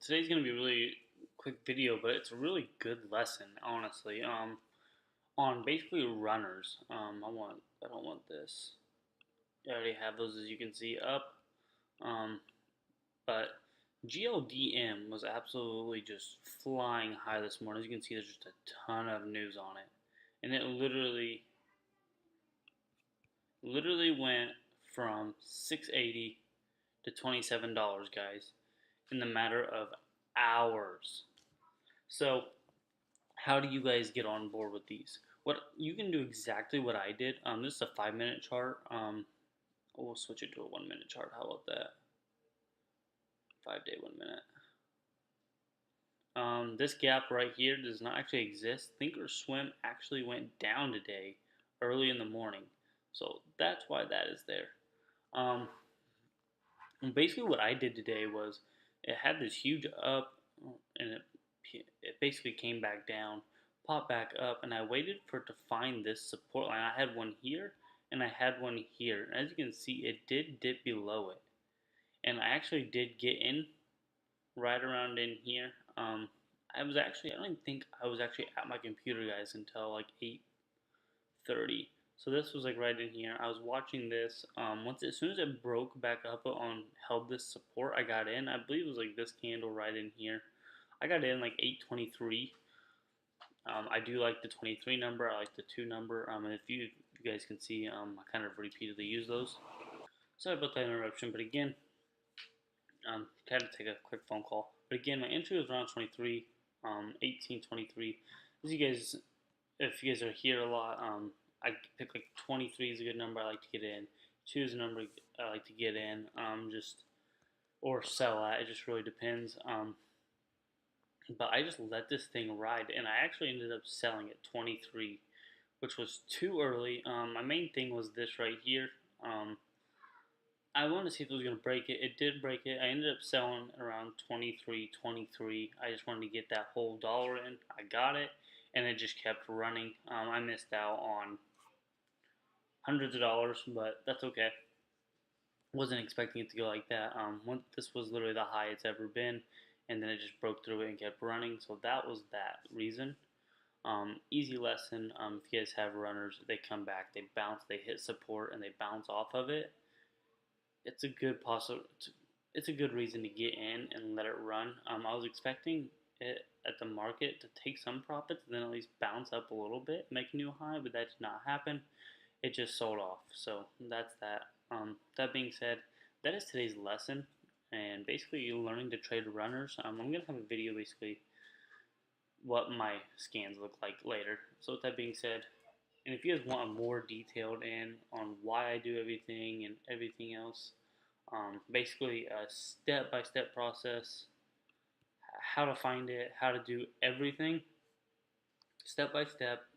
Today's gonna be a really quick video, but it's a really good lesson, honestly. On basically runners. I don't want this. I already have those, as you can see, up. Um, but GLDM was absolutely just flying high this morning. As you can see, there's just a ton of news on it, and it literally went from 680 to $27, guys, in the matter of hours. So how do you guys get on board with these? What you can do exactly what I did. This is a 5 minute chart. We'll switch it to a 1 minute chart. How about that? 5 day 1 minute. This gap right here does not actually exist. Thinkorswim actually went down today, early in the morning. So that's why that is there. And basically what I did today was it had this huge up, and it basically came back down, popped back up, and I waited for it to find this support line. I had one here and I had one here. And as you can see, it did dip below it, and I actually did get in right around in here. I don't even think I was actually at my computer, guys, until like 8:30. So this was like right in here. I was watching this. As soon as it broke back up on held this support, I got in. I believe it was like this candle right in here. I got in like 8:23. I do like the 23 number. I like the 2 number. And if you guys can see, I kind of repeatedly use those. Sorry about that interruption, but again, had to take a quick phone call. But again, my entry was around 23, 18:23. As you guys, if you guys are here a lot, I pick like 23 is a good number I like to get in. 2 is a number I like to get in. Or sell at. It just really depends. But I just let this thing ride, and I actually ended up selling at 23, which was too early. My main thing was this right here. I wanted to see if it was going to break it. It did break it. I ended up selling around 23. I just wanted to get that whole dollar in. I got it, and it just kept running. I missed out on hundreds of dollars, but that's okay. Wasn't expecting it to go like that. This was literally the high it's ever been, and then it just broke through it and kept running. So that was that reason. Easy lesson. If you guys have runners, they come back, they bounce, they hit support, and they bounce off of it. It's a good reason to get in and let it run. I was expecting it at the market to take some profits and then at least bounce up a little bit, make a new high, but that did not happen. It just sold off. So that's that. That being said, that is today's lesson, and basically you're learning to trade runners. I'm gonna have a video basically what my scans look like later. So with that being said, and if you guys want a more detailed in on why I do everything and everything else, basically a step-by-step process, how to find it, how to do everything, step by step.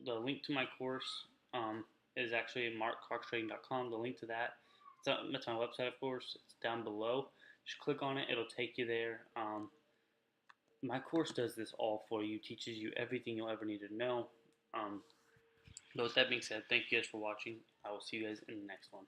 The link to my course is actually markcoxtrading.com. The link to that, that's my website, of course. It's down below. Just click on it. It'll take you there. My course does this all for you, teaches you everything you'll ever need to know. But with that being said, thank you guys for watching. I will see you guys in the next one.